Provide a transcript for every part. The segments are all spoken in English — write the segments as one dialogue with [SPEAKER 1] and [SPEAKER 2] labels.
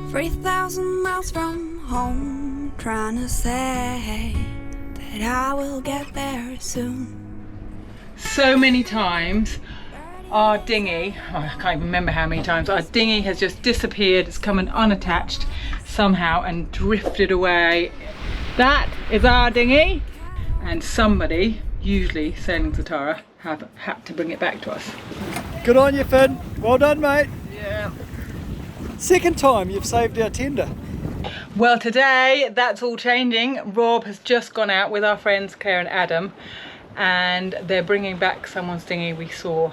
[SPEAKER 1] 3,000 miles from home, trying to say that I will get there soon.
[SPEAKER 2] So many times our dinghy, I can't even remember how many times, our dinghy has just disappeared. It's come and unattached somehow and drifted away. That is our dinghy, and somebody, usually sailing Zatara, have had to bring it back to us.
[SPEAKER 3] Good on you, Finn. Well done, mate.
[SPEAKER 2] Yeah.
[SPEAKER 3] Second time you've saved our tender.
[SPEAKER 2] Well, today that's all changing. Rob has just gone out with our friends Claire and Adam, and they're bringing back someone's dinghy we saw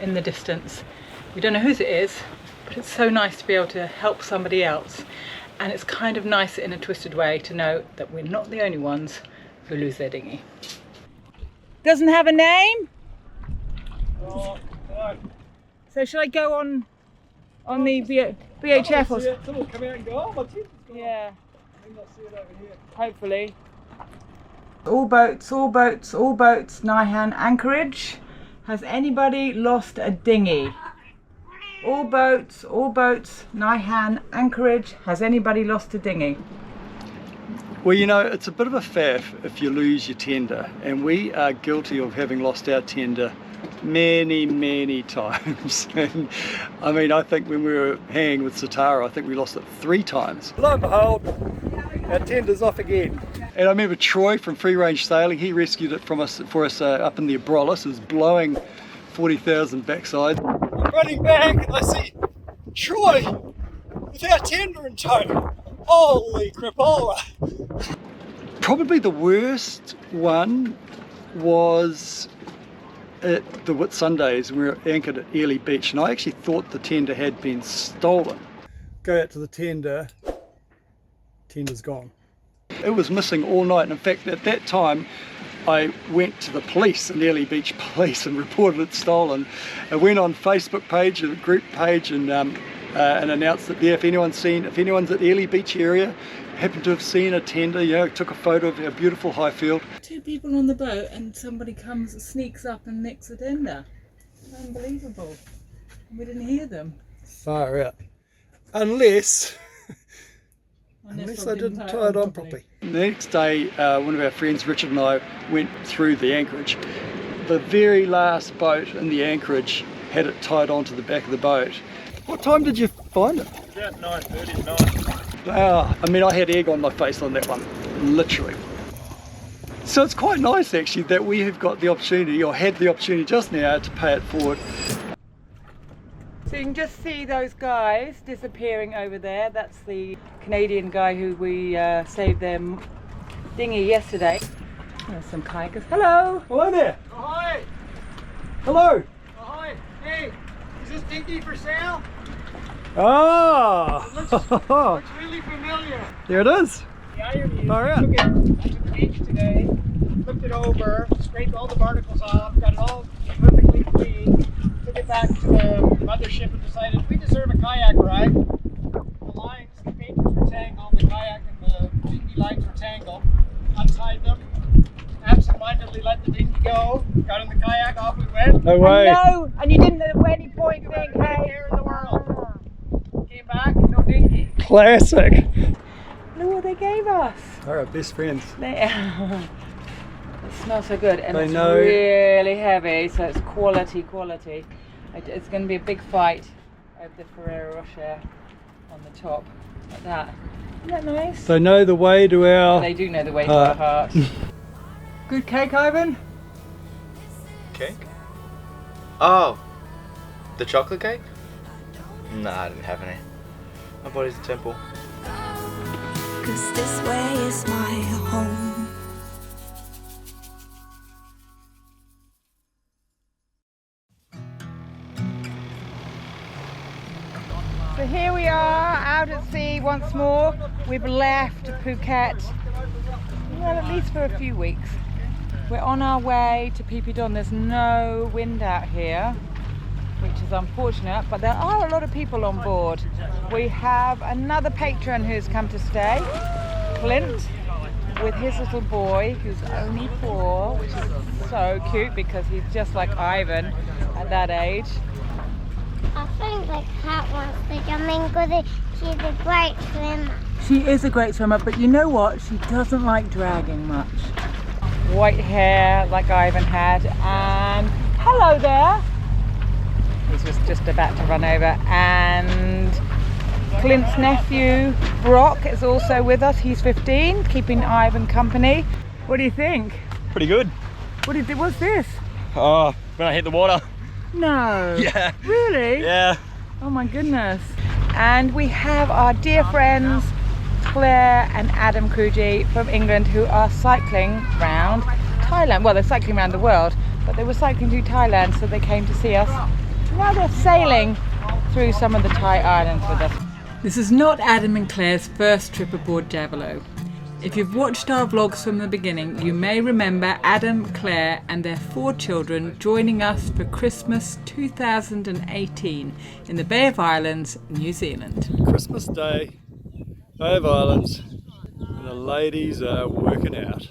[SPEAKER 2] in the distance. We don't know whose it is, but it's so nice to be able to help somebody else, and it's kind of nice in a twisted way to know that we're not the only ones who lose their dinghy. Doesn't have a name?
[SPEAKER 3] Oh, no.
[SPEAKER 2] So should I go on the VHF or something?
[SPEAKER 3] Someone will come out and go, oh, my tender's gone.
[SPEAKER 2] Yeah.
[SPEAKER 3] I think I'll see it over here.
[SPEAKER 2] Hopefully. All boats, all boats, all boats, Naihan anchorage. Has anybody lost a dinghy? All boats, Naihan anchorage. Has anybody lost a dinghy?
[SPEAKER 3] Well, you know, it's a bit of a faff if you lose your tender, and we are guilty of having lost our tender many times. And I mean, I think when we were hanging with Zatara, I think we lost it 3 times. Lo and behold, our tender's off again. And I remember Troy from Free Range Sailing, he rescued it for us up in the Abrolhos. It was blowing 40,000 backside. I'm running back and I see Troy with our tender in tow. Holy crapola! Probably the worst one was at the Whitsundays. We were anchored at Ollie Beach, and I actually thought the tender had been stolen. Go out to the tender, tender's gone. It was missing all night, and in fact at that time I went to the police, the Ollie Beach police, and reported it stolen. I went on Facebook page, a group page, and announced that if anyone's at the Ollie Beach area happened to have seen a tender, you know, took a photo of our beautiful Highfield.
[SPEAKER 2] 2 people on the boat and somebody sneaks up and nicks a tender. Unbelievable. And we didn't hear them.
[SPEAKER 3] Far out. Unless I didn't tie it on properly. The next day, one of our friends, Richard, and I went through the anchorage. The very last boat in the anchorage had it tied onto the back of the boat. What time did you find it?
[SPEAKER 4] About 9:30 at night.
[SPEAKER 3] Wow, I mean, I had egg on my face on that one, literally. So it's quite nice actually that we have got the opportunity, or had the opportunity just now, to pay it forward.
[SPEAKER 2] So you can just see those guys disappearing over there. That's the Canadian guy who we saved their dinghy yesterday. There's some kayakers. Hello!
[SPEAKER 3] Hello there!
[SPEAKER 4] Ahoy!
[SPEAKER 3] Hello!
[SPEAKER 4] Ahoy! Hey! Is this dinghy for sale?
[SPEAKER 3] Ah!
[SPEAKER 4] Looks really familiar.
[SPEAKER 3] There it is!
[SPEAKER 4] The irony is,
[SPEAKER 3] Far
[SPEAKER 4] I
[SPEAKER 3] out.
[SPEAKER 4] took the beach today, flipped it over, scraped all the barnacles off, got it all perfectly clean, took it back to the mothership and decided we deserve a kayak ride. The lines, the painters were tangled, the kayak and the dinghy lines were tangled, untied them, absentmindedly let the dinghy go, got in the kayak, off we went.
[SPEAKER 3] No way!
[SPEAKER 2] No, and you didn't at any point think,
[SPEAKER 4] Right
[SPEAKER 2] hey,
[SPEAKER 4] here in the world. Came back, no dinghy.
[SPEAKER 3] Classic!
[SPEAKER 2] look what they gave us.
[SPEAKER 3] They're our best friends.
[SPEAKER 2] It smells so good, and
[SPEAKER 3] They
[SPEAKER 2] it's
[SPEAKER 3] know.
[SPEAKER 2] really heavy, so it's quality. It's going to be a big fight over the Ferrero Rocher on the top, like that. Isn't that nice?
[SPEAKER 3] They know the way to our...
[SPEAKER 2] They do know the way to our heart. Good cake, Ivan?
[SPEAKER 5] Cake? Oh, the chocolate cake? Nah, I didn't have any. My body's a temple.
[SPEAKER 1] 'Cause this way is my home.
[SPEAKER 2] So here we are, out at sea once more. We've left Phuket, well, at least for a few weeks. We're on our way to Phi Phi Don. There's no wind out here, which is unfortunate, but there are a lot of people on board. We have another patron who's come to stay, Clint, with his little boy who's only 4, which is so cute because he's just like Ivan at that age.
[SPEAKER 6] think the cat wants to jump in because she's a great swimmer.
[SPEAKER 2] She is a great swimmer, but you know what? She doesn't like dragging much. White hair like Ivan had, and hello there. He was just about to run over, and Clint's nephew Brock is also with us. He's 15, keeping Ivan company. What do you think?
[SPEAKER 7] Pretty good.
[SPEAKER 2] What's this?
[SPEAKER 7] Oh, when I hit the water.
[SPEAKER 2] No.
[SPEAKER 7] Yeah.
[SPEAKER 2] Really?
[SPEAKER 7] Yeah.
[SPEAKER 2] Oh my goodness. And we have our dear friends Claire and Adam Coogee from England, who are cycling around Thailand. Well, they're cycling around the world, but they were cycling through Thailand, so they came to see us. Now they're sailing through some of the Thai islands with us. This is not Adam and Claire's first trip aboard Javelo. If you've watched our vlogs from the beginning, you may remember Adam, Claire and their 4 children joining us for Christmas 2018 in the Bay of Islands, New Zealand.
[SPEAKER 3] Christmas Day, Bay of Islands, and the ladies are working out.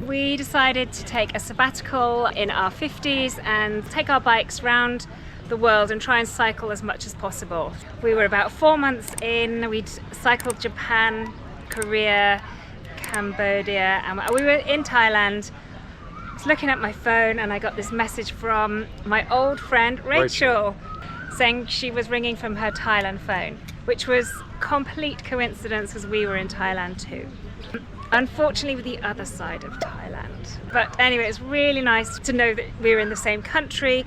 [SPEAKER 8] We decided to take a sabbatical in our 50s and take our bikes round the world and try and cycle as much as possible. We were about 4 months in, we'd cycled Japan, Korea, Cambodia, and we were in Thailand. I was looking at my phone and I got this message from my old friend Rachel saying she was ringing from her Thailand phone, which was complete coincidence because we were in Thailand too. Unfortunately, the other side of Thailand. But anyway, it's really nice to know that we were in the same country,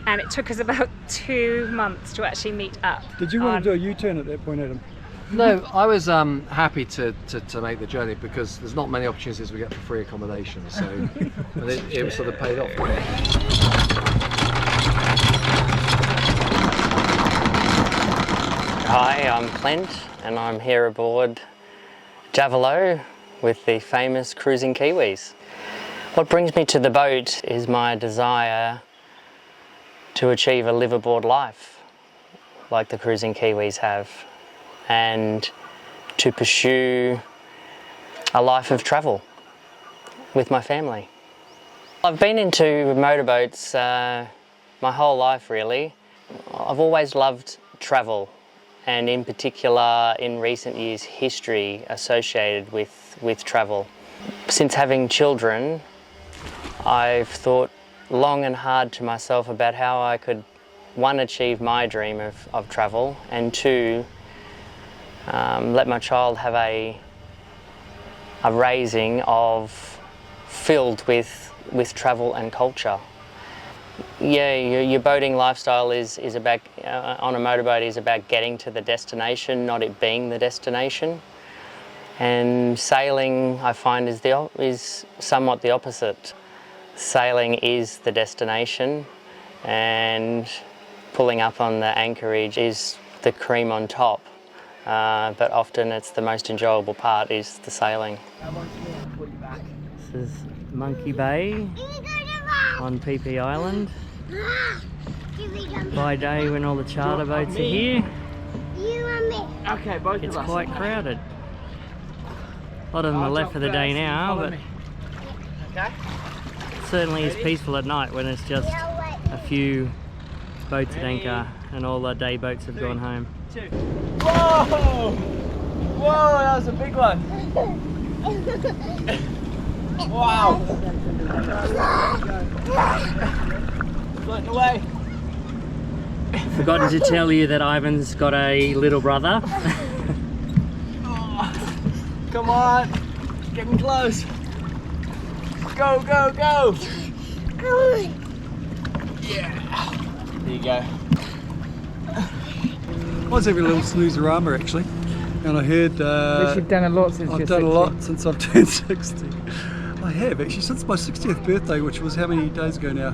[SPEAKER 8] and it took us about 2 months to actually meet up.
[SPEAKER 3] Did you want to do a U-turn at that point, Adam?
[SPEAKER 9] No, I was happy to make the journey because there's not many opportunities we get for free accommodation, so it was sort of paid off.
[SPEAKER 10] Hi, I'm Clint and I'm here aboard Javelo with the famous cruising Kiwis. What brings me to the boat is my desire to achieve a liveaboard life like the cruising Kiwis have, and to pursue a life of travel with my family. I've been into motorboats my whole life really. I've always loved travel, and in particular in recent years history associated with travel. Since having children, I've thought long and hard to myself about how I could, 1, achieve my dream of travel, and 2, let my child have a raising filled with travel and culture. Yeah, your boating lifestyle is about, on a motorboat, is about getting to the destination, not it being the destination. And sailing, I find, is somewhat the opposite. Sailing is the destination, and pulling up on the anchorage is the cream on top. But often it's the most enjoyable part is the sailing.
[SPEAKER 11] This is Monkey Bay on PP Island. By day when all the charter boats are here,
[SPEAKER 4] Okay, both of
[SPEAKER 11] it's
[SPEAKER 4] us.
[SPEAKER 11] quite crowded. A lot of them are left for the day now, but
[SPEAKER 4] Okay.
[SPEAKER 11] it certainly is peaceful at night when it's just a few boats at anchor and all the day boats have gone home.
[SPEAKER 4] Whoa! Whoa, that was a big one. Wow. Floating away.
[SPEAKER 11] Forgotten to tell you that Ivan's got a little brother.
[SPEAKER 4] Come on. Getting close. Go, go, go. Yeah. There you go.
[SPEAKER 3] I was having a little snoozerama actually, and I heard
[SPEAKER 2] Which you've done a lot since
[SPEAKER 3] I've
[SPEAKER 2] you're
[SPEAKER 3] done
[SPEAKER 2] 60.
[SPEAKER 3] a lot since I've turned 60. I have actually, since my 60th birthday, which was how many days ago now?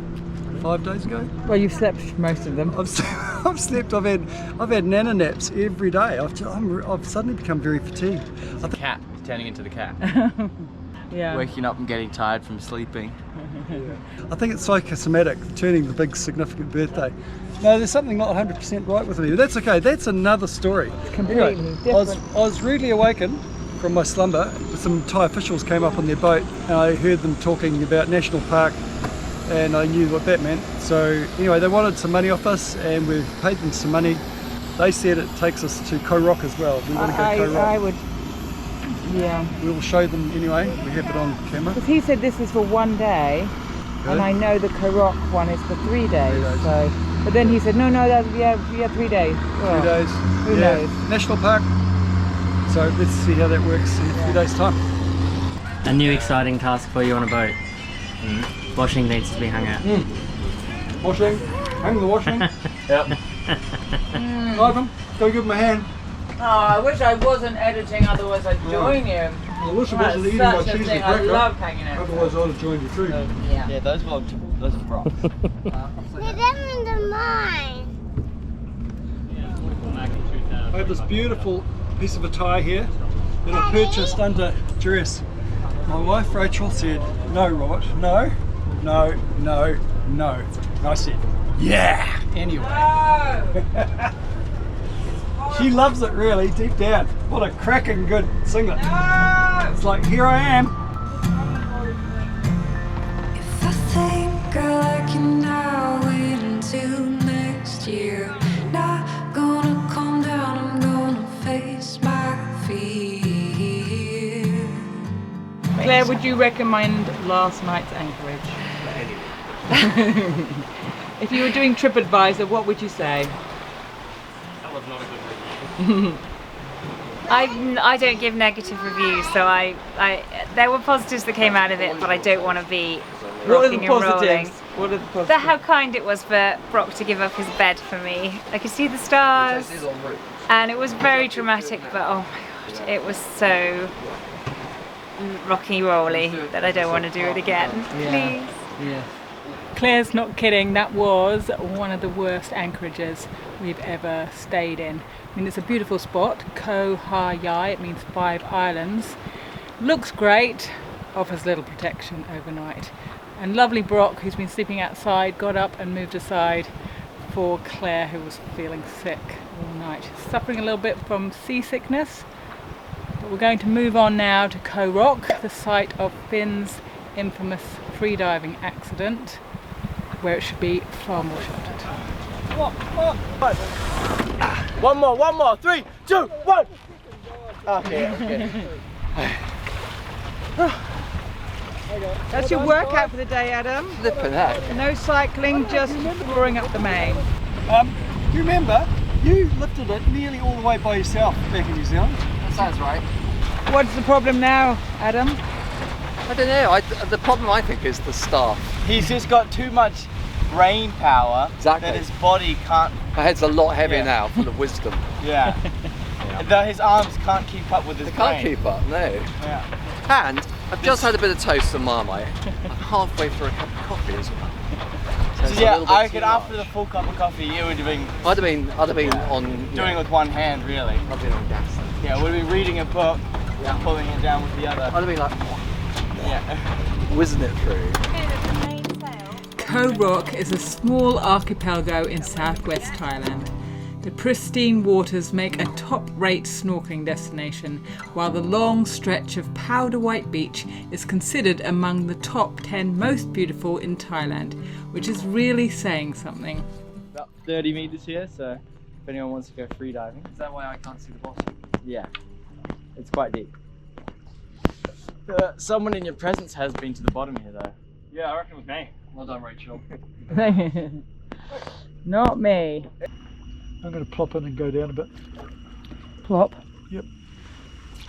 [SPEAKER 3] 5 days ago?
[SPEAKER 2] Well, you've slept most of them.
[SPEAKER 3] I've slept. I've had nana naps every day. I've suddenly become very fatigued.
[SPEAKER 5] The cat turning into the cat.
[SPEAKER 2] Yeah.
[SPEAKER 5] Waking up and getting tired from sleeping.
[SPEAKER 3] I think it's psychosomatic, turning the big significant birthday. No, there's something not 100% right with me, but that's okay. That's another story.
[SPEAKER 2] Completely different.
[SPEAKER 3] I was rudely awakened from my slumber. Some Thai officials came up on their boat and I heard them talking about National Park and I knew what that meant. So anyway, they wanted some money off us, and we've paid them some money. They said it takes us to Koh Rock as well. We want to go Koh Rock.
[SPEAKER 2] I would, yeah.
[SPEAKER 3] We'll show them anyway. We have it on camera.
[SPEAKER 2] Because he said this is for 1 day, and I know the Koh Rock one is for 3 days. So, but then he said no, that's 3 days. Well,
[SPEAKER 3] 3 days.
[SPEAKER 2] Who knows?
[SPEAKER 3] National park. So let's see how that works in a few days' time.
[SPEAKER 11] A new exciting task for you on a boat. Washing needs to be hung out.
[SPEAKER 3] Washing. Hang the washing. Yep. Ivan, go give him a hand.
[SPEAKER 2] Oh, I wish I wasn't editing, otherwise I'd join you.
[SPEAKER 3] I wish I wasn't eating my cheese and cracker.
[SPEAKER 2] I love hanging out.
[SPEAKER 3] Otherwise I'd have joined you too.
[SPEAKER 5] Yeah, those are props.
[SPEAKER 6] They're them in the mine.
[SPEAKER 3] I have this beautiful piece of attire here that I purchased under duress. My wife Rachel said, no Robert, no. And I said, yeah, anyway. She loves it really, deep down. What a cracking good singlet. It's like, here I am.
[SPEAKER 1] If I think, girl, I can now wait until next year. Not gonna calm down, I'm gonna face my fear.
[SPEAKER 2] Claire, would you recommend last night's anchorage? If you were doing TripAdvisor, what would you say?
[SPEAKER 11] That was not a good review.
[SPEAKER 8] I don't give negative reviews, so I there were positives that came out of it, but I don't want to be rocking and rolling.
[SPEAKER 2] What are the positives?
[SPEAKER 8] How kind it was for Brock to give up his bed for me. I could see the stars, and it was very dramatic, but oh my god, it was so rocky rolly that I don't want to do it again. Please.
[SPEAKER 2] Yeah. Claire's not kidding, that was one of the worst anchorages we've ever stayed in. I mean, it's a beautiful spot, Koh Ha Yai, it means 5 islands. Looks great, offers little protection overnight. And lovely Brock, who's been sleeping outside, got up and moved aside for Claire, who was feeling sick all night. Suffering a little bit from seasickness. But we're going to move on now to Koh Rock, the site of Finn's infamous freediving accident, where it should be far more sheltered.
[SPEAKER 5] One more. 3, 2, 1. Okay.
[SPEAKER 2] That's your workout for the day, Adam.
[SPEAKER 9] Flipping heck.
[SPEAKER 2] No cycling, just roaring up the main.
[SPEAKER 3] Do you remember, you lifted it nearly all the way by yourself back in New Zealand?
[SPEAKER 9] That sounds right.
[SPEAKER 2] What's the problem now, Adam?
[SPEAKER 9] I don't know. The problem I think is the staff.
[SPEAKER 5] He's just got too much brain power
[SPEAKER 9] Exactly.
[SPEAKER 5] that his body can't.
[SPEAKER 9] My head's a lot heavier
[SPEAKER 5] Yeah.
[SPEAKER 9] now, full of wisdom.
[SPEAKER 5] Yeah. Though his arms can't keep up with his
[SPEAKER 9] They
[SPEAKER 5] brain.
[SPEAKER 9] can't keep up, no.
[SPEAKER 5] Yeah.
[SPEAKER 9] And I've just had a bit of toast and Marmite. I'm halfway through a cup of coffee as well.
[SPEAKER 5] So
[SPEAKER 9] it's a
[SPEAKER 5] yeah,
[SPEAKER 9] little bit
[SPEAKER 5] I
[SPEAKER 9] too
[SPEAKER 5] reckon
[SPEAKER 9] much.
[SPEAKER 5] after the full cup of coffee, you would have been
[SPEAKER 9] I'd have been on
[SPEAKER 5] doing it with one hand, really.
[SPEAKER 9] I've been on gas.
[SPEAKER 5] Yeah, would have been reading a book and pulling it down with the other.
[SPEAKER 9] I'd have been like
[SPEAKER 5] Yeah.
[SPEAKER 9] whizzing it through.
[SPEAKER 2] Koh Rock is a small archipelago in southwest Thailand. The pristine waters make a top-rate snorkeling destination, while the long stretch of powder white beach is considered among the top 10 most beautiful in Thailand, which is really saying something.
[SPEAKER 5] About 30 meters here, so if anyone wants to go free diving.
[SPEAKER 9] Is that why I can't see the bottom?
[SPEAKER 5] Yeah, it's quite deep. Someone in your presence has been to the bottom here, though.
[SPEAKER 11] Yeah, I reckon it was me.
[SPEAKER 9] Well done, Rachel.
[SPEAKER 2] Not me.
[SPEAKER 3] I'm going to plop in and go down a bit.
[SPEAKER 2] Plop.
[SPEAKER 3] Yep.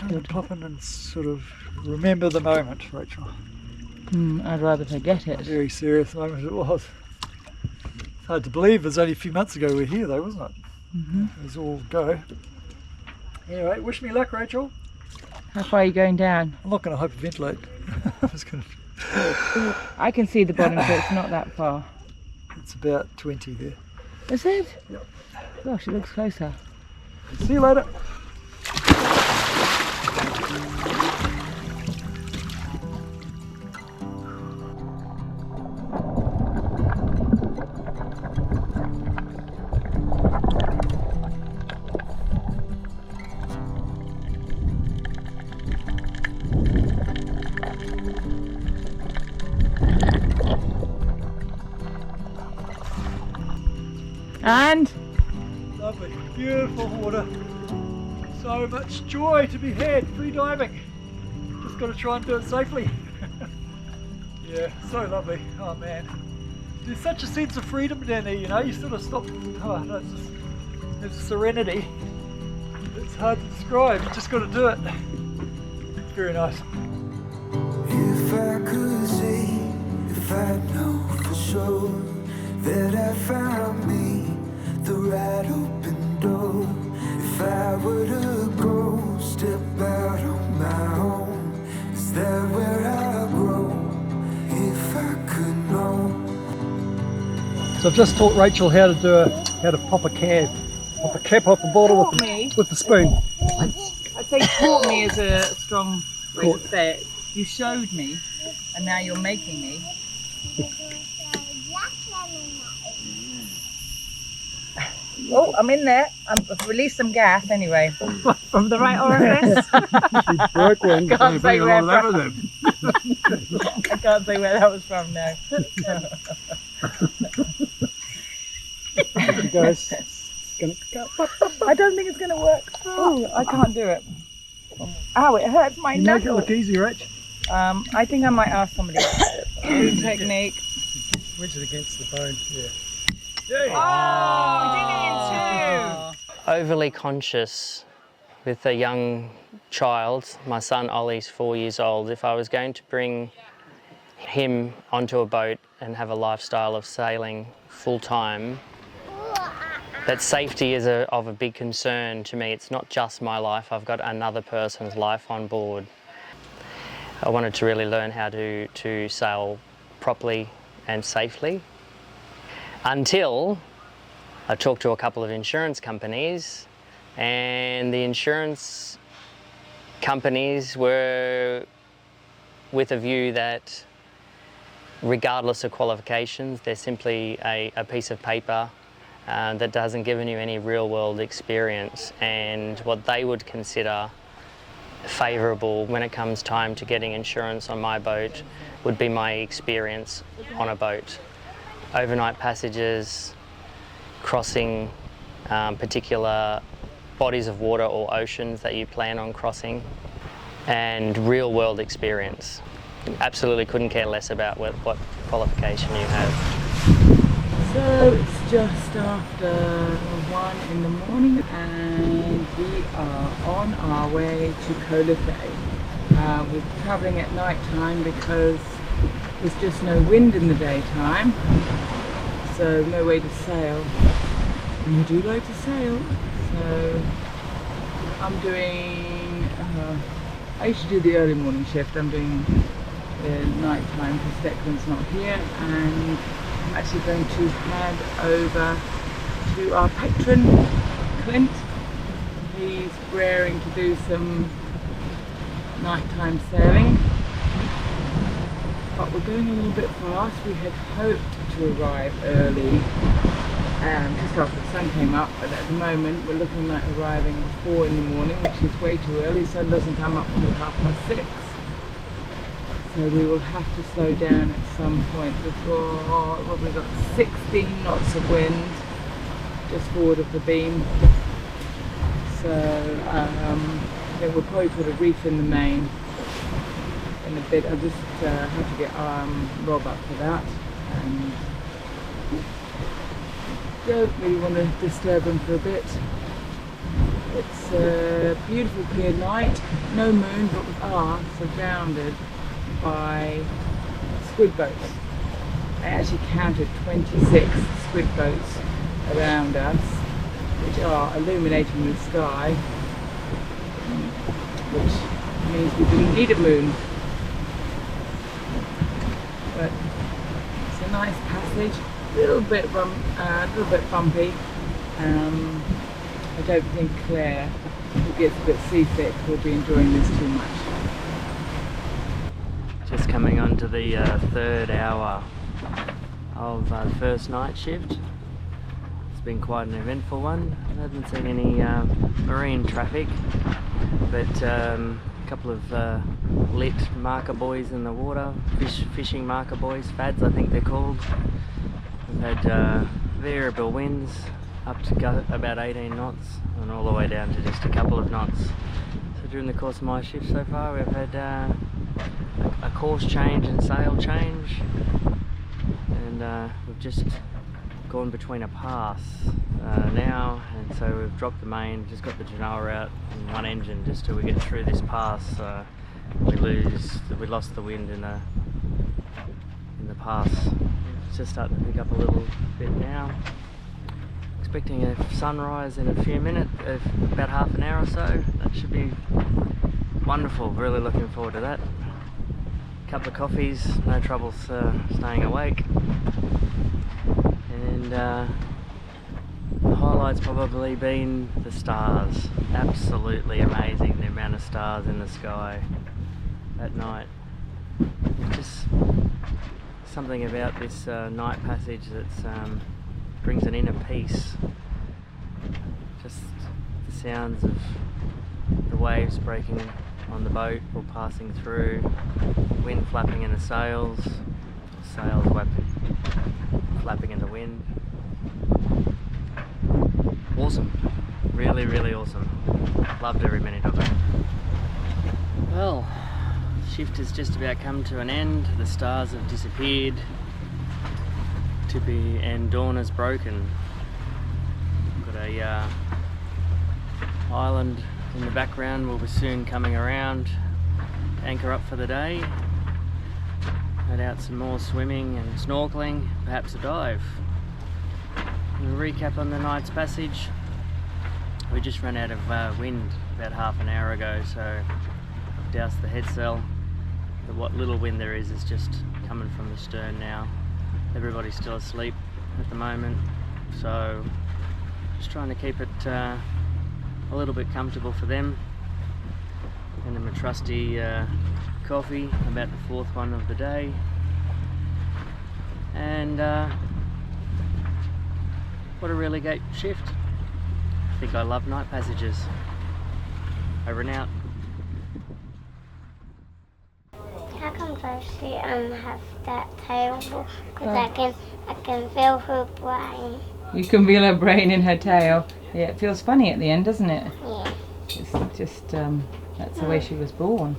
[SPEAKER 3] I'm going to plop in and sort of remember the moment, Rachel.
[SPEAKER 2] I'd rather forget
[SPEAKER 3] A
[SPEAKER 2] it.
[SPEAKER 3] very serious moment it was. It's hard to believe it was only a few months ago we were here though, wasn't it? It was all go. Anyway, wish me luck, Rachel.
[SPEAKER 2] How far are you going down?
[SPEAKER 3] I'm not going to hyperventilate. I was going to...
[SPEAKER 2] I can see the bottom, so it's not that far.
[SPEAKER 3] It's about 20 there.
[SPEAKER 2] Is it?
[SPEAKER 3] Yep.
[SPEAKER 2] Gosh, it looks closer.
[SPEAKER 3] See you later.
[SPEAKER 2] And
[SPEAKER 3] Lovely, beautiful water. So much joy to be had, free diving. Just got to try and do it safely. Yeah, so lovely. Oh man. There's such a sense of freedom down there, you know, you sort of stop. Oh, no, there's a serenity. It's hard to describe, you just got to do it. It's very nice.
[SPEAKER 1] If I could see, if I know for sure that I found me the right open door. If I were to go, step out on my own, is that where I grow? If I could know.
[SPEAKER 3] So I've just taught Rachel how to pop a cap off the bottle with the spoon.
[SPEAKER 2] I'd say taught me is a strong way to say it. You showed me, and now you're making me. Oh, I'm in there. I've released some gas anyway. From the right orifice?
[SPEAKER 3] She broke one.
[SPEAKER 2] I can't say where from. I can't say where that was from now.
[SPEAKER 3] You guys,
[SPEAKER 2] I don't think it's going to work. Oh, I can't do it. Ow, it hurts my
[SPEAKER 3] you make it
[SPEAKER 2] knuckle.
[SPEAKER 3] look easy, Rach.
[SPEAKER 2] I think I might ask somebody else. Good technique.
[SPEAKER 3] Wedge it against the bone, yeah.
[SPEAKER 2] Oh, we did it in two.
[SPEAKER 10] Overly conscious with a young child. My son Ollie's 4 years old. If I was going to bring him onto a boat and have a lifestyle of sailing full time, that safety is of a big concern to me. It's not just my life, I've got another person's life on board. I wanted to really learn how to sail properly and safely. Until I talked to a couple of insurance companies, and the insurance companies were with a view that regardless of qualifications, they're simply a piece of paper that doesn't give you any real world experience, and what they would consider favourable when it comes time to getting insurance on my boat would be my experience on a boat. Overnight passages, crossing particular bodies of water or oceans that you plan on crossing, and real world experience. Absolutely couldn't care less about what qualification you have.
[SPEAKER 2] So it's just after 1 in the morning and we are on our way to Colifay. We're travelling at night time because there's just no wind in the daytime, so no way to sail. And we do like to sail, so I'm doing, I used to do the early morning shift. I'm doing the night time because Declan's not here, and I'm actually going to hand over to our patron, Clint. He's raring to do some nighttime sailing, but we're going a little bit fast. We had hoped to arrive early, just after the sun came up, but at the moment we're looking like arriving at 4 in the morning, which is way too early. Sun doesn't come up until 6:30. So we will have to slow down at some point before, well, we've got 16 knots of wind just forward of the beam. So then we'll probably put a reef in the main in a bit. I'll just have to get Rob up for that. And don't really want to disturb him for a bit. It's a beautiful clear night, no moon, but we are surrounded by squid boats. I actually counted 26 squid boats around us, which are illuminating the sky, which means we didn't need a moon. But it's a nice passage, a little bit bumpy. I don't think Claire, who gets a bit seasick, will be enjoying this too much.
[SPEAKER 11] Just coming on to the third hour of the first night shift. It's been quite an eventful one. I haven't seen any marine traffic, but a couple of lit marker buoys in the water, fishing marker buoys, fads I think they're called. We've had variable winds, up to about 18 knots and all the way down to just a couple of knots. So during the course of my shift so far, we've had a course change and sail change, and we've just gone between a pass now, and so we've dropped the main, just got the genoa out and one engine just till we get through this pass. We lost the wind in the pass. It's just starting to pick up a little bit now. Expecting a sunrise in a few minutes, about half an hour or so. That should be wonderful. Really looking forward to that. Couple of coffees, no troubles staying awake. And the highlight's probably been the stars. Absolutely amazing, the amount of stars in the sky at night. It's just something about this night passage that brings an inner peace. Just the sounds of the waves breaking on the boat or passing through, wind flapping in the sails, flapping in the wind. Awesome. Really, really awesome. Loved every minute of it. Well, shift has just about come to an end. The stars have disappeared and dawn has broken. Got a island in the background. We'll be soon coming around, anchor up for the day, head out some more swimming and snorkeling, perhaps a dive. And a recap on the night's passage. We just ran out of wind about half an hour ago, so I've doused the head sail. What little wind there is just coming from the stern now. Everybody's still asleep at the moment, so just trying to keep it a little bit comfortable for them. And then my trusty coffee, about the fourth one of the day. And what a really great shift. I think I love night passages. Over and out.
[SPEAKER 6] How come Percy has that tail? Because I can feel her brain.
[SPEAKER 2] You can feel her brain in her tail. Yeah, it feels funny at the end, doesn't it?
[SPEAKER 6] Yeah.
[SPEAKER 2] It's just, that's the way she was born.